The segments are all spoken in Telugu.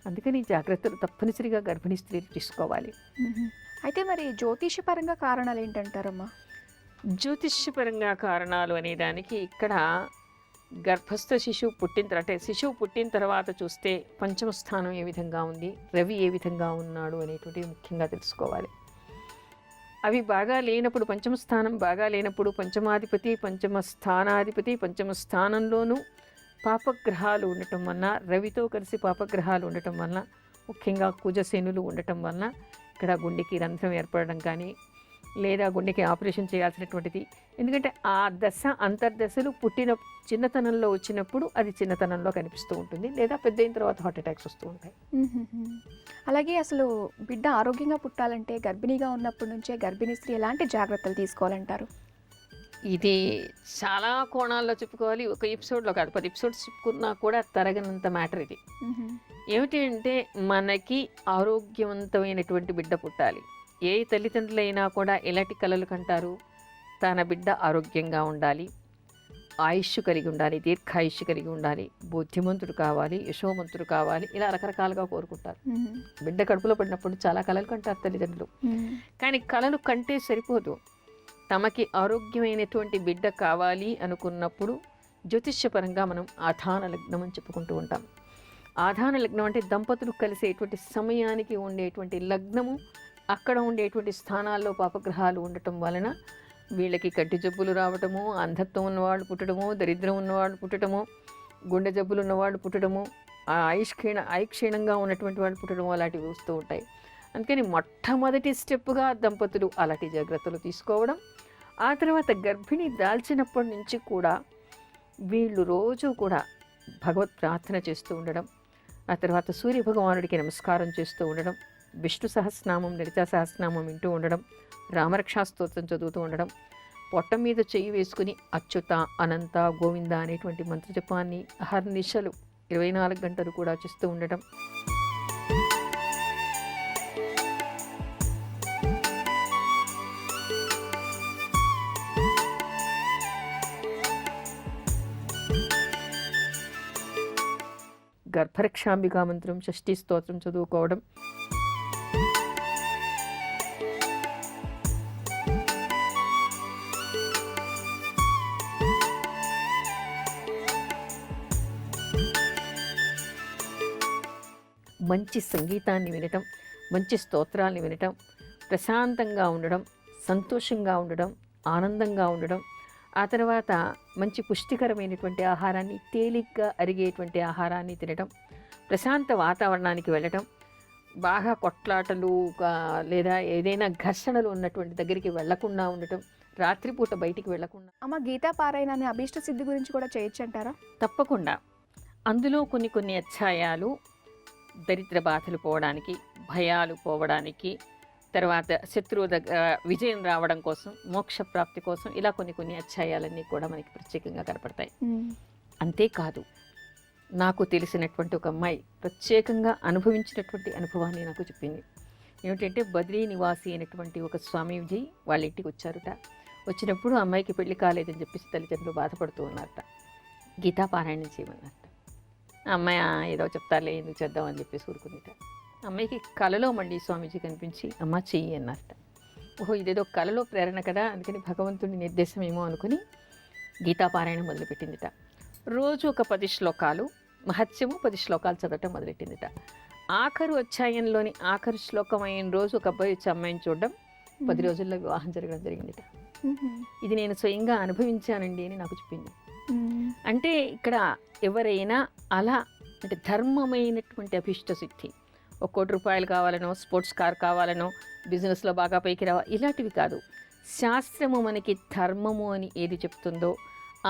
అందుకని ఈ జాగ్రత్తలు తప్పనిసరిగా గర్భిణీ స్త్రీలు తీసుకోవాలి. అయితే మరి జ్యోతిషపరంగా కారణాలు ఏంటంటారమ్మా? జ్యోతిష్యపరంగా కారణాలు అనేదానికి ఇక్కడ గర్భస్థ శిశువు శిశువు పుట్టిన తర్వాత చూస్తే పంచమ స్థానం ఏ విధంగా ఉంది, రవి ఏ విధంగా ఉన్నాడు అనేటువంటివి ముఖ్యంగా తెలుసుకోవాలి. అవి బాగా లేనప్పుడు, పంచమ స్థానం బాగా లేనప్పుడు పంచమాధిపతి, పంచమ స్థానాధిపతి, పంచమ స్థానంలోనూ పాపగ్రహాలు ఉండటం వలన, రవితో కలిసి పాపగ్రహాలు ఉండటం వలన, ముఖ్యంగా కుజశనులు ఉండటం వలన ఇక్కడ గుండెకి రంధ్రం ఏర్పడడం కానీ, లేదా గుండెకి ఆపరేషన్ చేయాల్సినటువంటిది. ఎందుకంటే ఆ దశ అంతర్దశలు పుట్టిన చిన్నతనంలో వచ్చినప్పుడు అది చిన్నతనంలో కనిపిస్తూ ఉంటుంది, లేదా పెద్ద అయిన తర్వాత హార్ట్ అటాక్స్ వస్తూ ఉంటాయి. అలాగే అసలు బిడ్డ ఆరోగ్యంగా పుట్టాలంటే గర్భిణీగా ఉన్నప్పటి నుంచే గర్భిణీ స్త్రీ ఎలాంటి జాగ్రత్తలు తీసుకోవాలంటారు? ఇది చాలా కోణాల్లో చెప్పుకోవాలి. ఒక ఎపిసోడ్లో కాదు, 10 ఎపిసోడ్స్ చెప్పుకున్నా కూడా తరగనంత మ్యాటర్ ఇది. ఏమిటి అంటే, మనకి ఆరోగ్యవంతమైనటువంటి బిడ్డ పుట్టాలి. ఏ తల్లిదండ్రులైనా కూడా ఎలాంటి కలలు కంటారు? తన బిడ్డ ఆరోగ్యంగా ఉండాలి, ఆయుష్ కలిగి ఉండాలి, దీర్ఘాయుష్ కలిగి ఉండాలి, బుద్ధిమంతుడు కావాలి, యశోమంతుడు కావాలి, ఇలా రకరకాలుగా కోరుకుంటారు. బిడ్డ కడుపులో పడినప్పుడు చాలా కలలు కంటారు తల్లిదండ్రులు. కానీ కలలు కంటే సరిపోదు. తమకి ఆరోగ్యమైనటువంటి బిడ్డ కావాలి అనుకున్నప్పుడు జ్యోతిష్యపరంగా మనం ఆధాన లగ్నం అని చెప్పుకుంటూ ఉంటాం. ఆధాన లగ్నం అంటే దంపతులు కలిసేటువంటి సమయానికి ఉండేటువంటి లగ్నము, అక్కడ ఉండేటువంటి స్థానాల్లో పాపగ్రహాలు ఉండటం వలన వీళ్ళకి కంటి జబ్బులు రావటము, అంధత్వం ఉన్నవాళ్ళు పుట్టడము, దరిద్రం ఉన్నవాళ్ళు పుట్టడము, గుండె జబ్బులు ఉన్నవాళ్ళు పుట్టడము, ఆయుక్షీణంగా ఉన్నటువంటి వాళ్ళు పుట్టడము, అలాంటివి వస్తూ ఉంటాయి. అందుకని మొట్టమొదటి స్టెప్గా దంపతులు అలాంటి జాగ్రత్తలు తీసుకోవడం. ఆ తర్వాత గర్భిణి దాల్చినప్పటి నుంచి కూడా వీళ్ళు రోజు కూడా భగవత్ ప్రార్థన చేస్తూ ఉండడం, ఆ తర్వాత సూర్యభగవానుడికి నమస్కారం చేస్తూ ఉండడం, విష్ణు సహస్రనామం, లలితా సహస్రనామం వింటూ ఉండడం, రామరక్షా స్తోత్రం చదువుతూ ఉండడం, పొట్ట మీద చెయ్యి వేసుకుని అచ్యుత, అనంత, గోవింద అనేటువంటి మంత్రజపాన్ని అహర్నిశలు 24 గంటలు కూడా చేస్తూ ఉండడం. గర్భరక్షాంబికా మంత్రం, షష్ఠీ స్తోత్రం చదువుకోవడం. మంచి సంగీతాన్ని వినటం, మంచి స్తోత్రాన్ని వినటం, ప్రశాంతంగా ఉండడం, సంతోషంగా ఉండడం, ఆనందంగా ఉండడం. ఆ తర్వాత మంచి పుష్టికరమైనటువంటి ఆహారాన్ని, తేలిగ్గా అరిగేటువంటి ఆహారాన్ని తినడం, ప్రశాంత వాతావరణానికి వెళ్ళటం, బాగా కొట్లాటలు లేదా ఏదైనా ఘర్షణలు ఉన్నటువంటి దగ్గరికి వెళ్లకుండా ఉండటం, రాత్రిపూట బయటికి వెళ్లకుండా. అమ్మ, గీతా పారాయణ అనే అభీష్ట సిద్ధి గురించి కూడా చేయొచ్చు అంటారా? తప్పకుండా. అందులో కొన్ని అధ్యాయాలు దరిద్ర బాధలు పోవడానికి, భయాలు పోవడానికి, తర్వాత శత్రువు దగ్గర విజయం రావడం కోసం, మోక్ష ప్రాప్తి కోసం, ఇలా కొన్ని అధ్యాయాలన్నీ కూడా మనకి ప్రత్యేకంగా కనపడతాయి. అంతేకాదు, నాకు తెలిసినటువంటి ఒక అమ్మాయి ప్రత్యేకంగా అనుభవించినటువంటి అనుభవాన్ని నాకు చెప్పింది. ఏమిటంటే, బద్రీ నివాసి అయినటువంటి ఒక స్వామీజీ వాళ్ళ ఇంటికి వచ్చారుట. వచ్చినప్పుడు అమ్మాయికి పెళ్లి కాలేదని చెప్పేసి తల్లిదండ్రులు బాధపడుతూ ఉన్నారట. గీతాపారాయణం చేయమన్నారట. అమ్మాయి ఏదో చెప్తారులే, ఎందుకు చేద్దామని చెప్పేసి ఊరుకుందిట. అమ్మాయికి కలలో మళ్ళీ స్వామీజీ కనిపించి, అమ్మ చెయ్యి అన్నారట. ఓహో, ఇదేదో కలలో ప్రేరణ కదా, అందుకని భగవంతుడి నిర్దేశం ఏమో అనుకుని గీతాపారాయణం మొదలుపెట్టిందిట. రోజు ఒక 10 శ్లోకాలు, మహత్యము 10 శ్లోకాలు చదవటం మొదలెట్టిందిట. ఆఖరు అధ్యాయంలోని ఆఖరు శ్లోకం అయిన రోజు ఒక అబ్బాయి వచ్చి అమ్మాయిని చూడడం, 10 రోజుల్లో వివాహం జరగడం జరిగిందిట. ఇది నేను స్వయంగా అనుభవించానండి అని నాకు చెప్పింది. అంటే ఇక్కడ ఎవరైనా అలా, అంటే ధర్మమైనటువంటి అభిష్ట సిద్ధి, 1 కోటి రూపాయలు కావాలనో, స్పోర్ట్స్ కార్ కావాలనో, బిజినెస్లో బాగా పైకి రావాలి, ఇలాంటివి కాదు. శాస్త్రము మనకి ధర్మము అని ఏది చెప్తుందో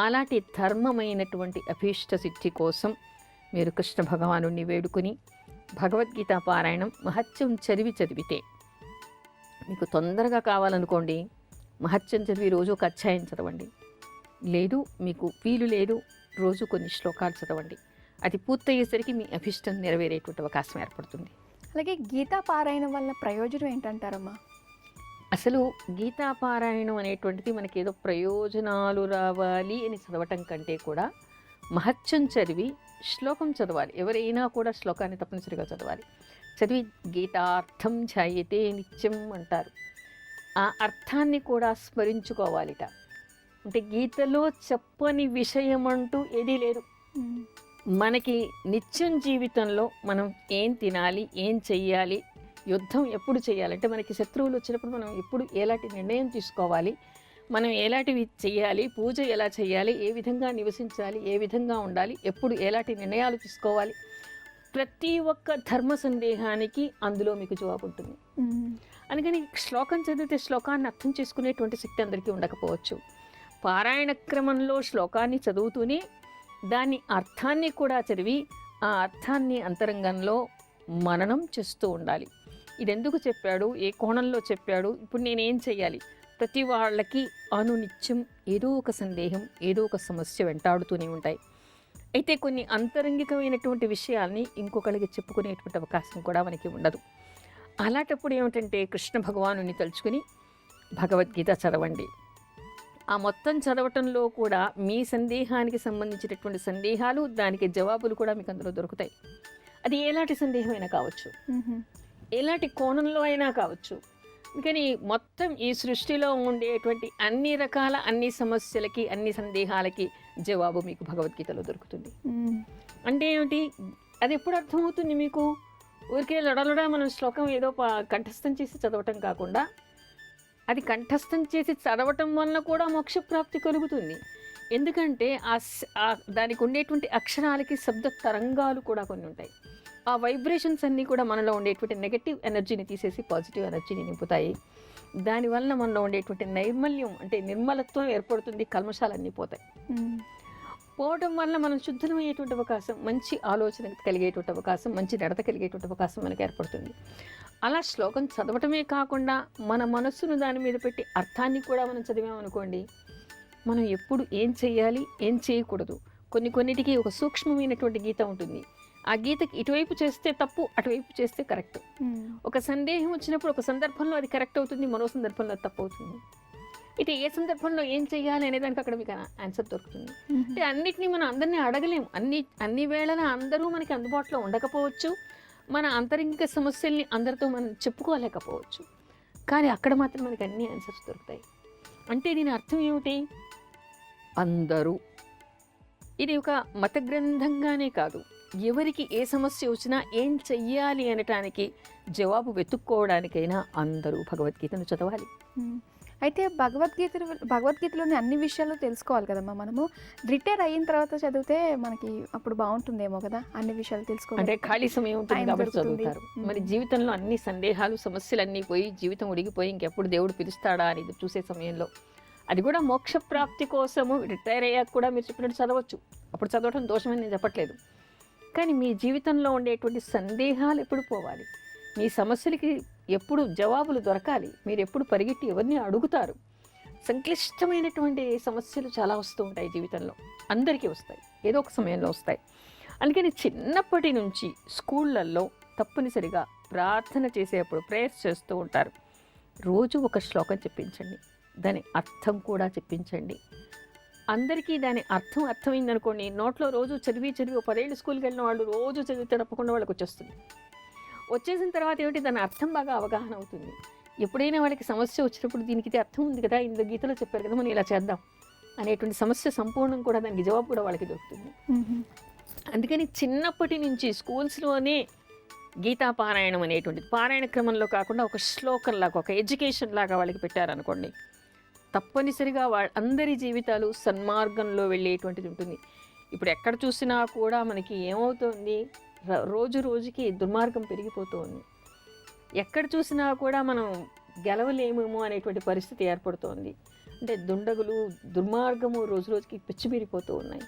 అలాంటి ధర్మమైనటువంటి అభీష్ట సిద్ధి కోసం మీరు కృష్ణ భగవానుడిని వేడుకుని భగవద్గీత పారాయణం మహత్యం చదివితే మీకు తొందరగా కావాలనుకోండి, మహత్యం చదివి రోజు ఒక అధ్యాయం చదవండి. లేదు, మీకు వీలు లేదు, రోజు కొన్ని శ్లోకాలు చదవండి. అది పూర్తయ్యేసరికి మీ అభిష్టం నెరవేరేటువంటి అవకాశం ఏర్పడుతుంది. అలాగే గీతా పారాయణం వల్ల ప్రయోజనం ఏంటంటారమ్మా? అసలు గీతాపారాయణం అనేటువంటిది మనకి ఏదో ప్రయోజనాలు రావాలి అని చదవటం కంటే కూడా మహత్యం చదివి శ్లోకం చదవాలి. ఎవరైనా కూడా శ్లోకాన్ని తప్పనిసరిగా చదవాలి. చదివి గీతార్థం ధ్యాయతే నిత్యం అంటారు. ఆ అర్థాన్ని కూడా స్మరించుకోవాలిట. అంటే గీతలో చెప్పని విషయం అంటూ ఏదీ లేదు. మనకి నిత్యం జీవితంలో మనం ఏం తినాలి, ఏం చెయ్యాలి, యుద్ధం ఎప్పుడు చేయాలంటే మనకి శత్రువులు వచ్చినప్పుడు మనం ఎప్పుడు ఎలాంటి నిర్ణయం తీసుకోవాలి, మనం ఎలాంటివి చేయాలి, పూజ ఎలా చేయాలి, ఏ విధంగా నివసించాలి, ఏ విధంగా ఉండాలి, ఎప్పుడు ఎలాంటి నిర్ణయాలు తీసుకోవాలి, ప్రతి ఒక్క ధర్మ సందేహానికి అందులో మీకు జవాబు ఉంటుంది. అందుకని శ్లోకం చదివితే శ్లోకాన్ని అర్థం చేసుకునేటువంటి శక్తి అందరికీ ఉండకపోవచ్చు. పారాయణ క్రమంలో శ్లోకాన్ని చదువుతూనే దాని అర్థాన్ని కూడా చదివి ఆ అర్థాన్ని అంతరంగంలో మననం చేస్తూ ఉండాలి. ఇది ఎందుకు చెప్పాడు, ఏ కోణంలో చెప్పాడు, ఇప్పుడు నేనేం చేయాలి, ప్రతి వాళ్ళకి అనునిత్యం ఏదో ఒక సందేహం, ఏదో ఒక సమస్య వెంటాడుతూనే ఉంటాయి. అయితే కొన్ని అంతరంగికమైనటువంటి విషయాల్ని ఇంకొకరికి చెప్పుకునేటువంటి అవకాశం కూడా మనకి ఉండదు. అలాంటప్పుడు ఏమిటంటే కృష్ణ భగవానుని తలుచుకుని భగవద్గీత చదవండి. ఆ మొత్తం చదవటంలో కూడా మీ సందేహానికి సంబంధించినటువంటి సందేహాలు, దానికి జవాబులు కూడా మీకు అందులో దొరుకుతాయి. అది ఎలాంటి సందేహమైనా కావచ్చు, ఎలాంటి కోణంలో అయినా కావచ్చు. కానీ మొత్తం ఈ సృష్టిలో ఉండేటువంటి అన్ని రకాల అన్ని సమస్యలకి, అన్ని సందేహాలకి జవాబు మీకు భగవద్గీతలో దొరుకుతుంది. అంటే ఏమిటి, అది ఎప్పుడు అర్థమవుతుంది మీకు? ఊరికే లొడలొడ మనం శ్లోకం ఏదో కంఠస్థం చేసి చదవటం కాకుండా, అది కంఠస్థం చేసి చదవటం వలన కూడా మోక్షప్రాప్తి కలుగుతుంది. ఎందుకంటే దానికి ఉండేటువంటి అక్షరాలకి శబ్ద తరంగాలు కూడా కొన్ని ఉంటాయి. ఆ వైబ్రేషన్స్ అన్నీ కూడా మనలో ఉండేటువంటి నెగటివ్ ఎనర్జీని తీసేసి పాజిటివ్ ఎనర్జీని నింపుతాయి. దానివల్ల మనలో ఉండేటువంటి నైర్మల్యం అంటే నిర్మలత్వం ఏర్పడుతుంది. కల్మషాలన్నీ పోతాయి. పోవడం వల్ల మనం శుద్ధమయ్యేటువంటి అవకాశం, మంచి ఆలోచన కలిగేటువంటి అవకాశం, మంచి నడత కలిగేటువంటి అవకాశం మనకు ఏర్పడుతుంది. అలా శ్లోకం చదవటమే కాకుండా మన మనస్సును దాని మీద పెట్టి అర్థాన్ని కూడా మనం చదివామనుకోండి, మనం ఎప్పుడు ఏం చేయాలి, ఏం చేయకూడదు, కొన్నిటికి ఒక సూక్ష్మమైనటువంటి గీత ఉంటుంది. ఆ గీతకి ఇటువైపు చేస్తే తప్పు, అటువైపు చేస్తే కరెక్ట్. ఒక సందేహం వచ్చినప్పుడు ఒక సందర్భంలో అది కరెక్ట్ అవుతుంది, మరో సందర్భంలో అది తప్పు అవుతుంది. అయితే ఏ సందర్భంలో ఏం చేయాలి అనేదానికి అక్కడ మీకు ఆన్సర్ దొరుకుతుంది. అంటే అన్నిటినీ మనం అందరినీ అడగలేము. అన్ని వేళలా అందరూ మనకి అందుబాటులో ఉండకపోవచ్చు. మన అంతరింగిక సమస్యల్ని అందరితో మనం చెప్పుకోలేకపోవచ్చు. కానీ అక్కడ మాత్రం మనకి అన్ని ఆన్సర్స్ దొరుకుతాయి. అంటే దీని అర్థం ఏమిటి? అందరూ, ఇది ఒక మత గ్రంథంగానే కాదు, ఎవరికి ఏ సమస్య వచ్చినా ఏం చెయ్యాలి అనటానికి జవాబు వెతుక్కోవడానికైనా అందరూ భగవద్గీతను చదవాలి. అయితే భగవద్గీతలోని అన్ని విషయాలు తెలుసుకోవాలి కదమ్మా. మనము రిటైర్ అయిన తర్వాత చదివితే మనకి అప్పుడు బాగుంటుందేమో కదా, అన్ని విషయాలు తెలుసుకోవాలి. అంటే ఖాళీ సమయం ఉంటుంది కాబట్టి చదువుతారు. మరి జీవితంలో అన్ని సందేహాలు, సమస్యలు అన్నీ పోయి, జీవితం ఉడిగిపోయి ఇంకెప్పుడు దేవుడు పిలుస్తాడా అనేది చూసే సమయంలో, అది కూడా మోక్ష ప్రాప్తి కోసము రిటైర్ అయ్యాక కూడా మీరు చెప్పినట్టు చదవచ్చు. అప్పుడు చదవటం దోషమని నేను చెప్పట్లేదు. కానీ మీ జీవితంలో ఉండేటువంటి సందేహాలు ఎప్పుడు పోవాలి, మీ సమస్యలకి ఎప్పుడు జవాబులు దొరకాలి, మీరు ఎప్పుడు పరిగెట్టి ఎవరిని అడుగుతారు. సంక్లిష్టమైనటువంటి సమస్యలు చాలా వస్తూ ఉంటాయి జీవితంలో, అందరికీ వస్తాయి, ఏదో ఒక సమయంలో వస్తాయి. అందుకని చిన్నప్పటి నుంచి స్కూళ్ళల్లో తప్పనిసరిగా ప్రార్థన చేసేటప్పుడు ప్రేయర్స్ చేస్తూ ఉంటారు. రోజు ఒక శ్లోకం చెప్పించండి, దాని అర్థం కూడా చెప్పించండి. అందరికీ దాని అర్థమైందనుకోండి, నోట్లో రోజు చదివి ఒక 10 ఏళ్ళు స్కూల్కి వెళ్ళిన వాళ్ళు రోజు చదివితే తప్పకుండా వాళ్ళకి వచ్చేసిన తర్వాత ఏమిటి, దాని అర్థం బాగా అవగాహన అవుతుంది. ఎప్పుడైనా వాళ్ళకి సమస్య వచ్చినప్పుడు దీనికి ఇది అర్థం ఉంది కదా, ఇందులో గీతలో చెప్పారు కదా, మనం ఇలా చేద్దాం అనేటువంటి సమస్య సంపూర్ణం కూడా, దానికి జవాబు కూడా వాళ్ళకి దొరుకుతుంది. అందుకని చిన్నప్పటి నుంచి స్కూల్స్లోనే గీతా పారాయణం అనేటువంటిది పారాయణ క్రమంలో కాకుండా ఒక శ్లోకంలాగా, ఒక ఎడ్యుకేషన్ లాగా వాళ్ళకి పెట్టారనుకోండి, తప్పనిసరిగా అందరి జీవితాలు సన్మార్గంలో వెళ్ళేటువంటిది ఉంటుంది. ఇప్పుడు ఎక్కడ చూసినా కూడా మనకి ఏమవుతుంది, రోజుకి దుర్మార్గం పెరిగిపోతూ ఉంది. ఎక్కడ చూసినా కూడా మనం గెలవలేమేమో అనేటువంటి పరిస్థితి ఏర్పడుతోంది. అంటే దుండగులు, దుర్మార్గము రోజుకి పిచ్చిపీరిపోతూ ఉన్నాయి.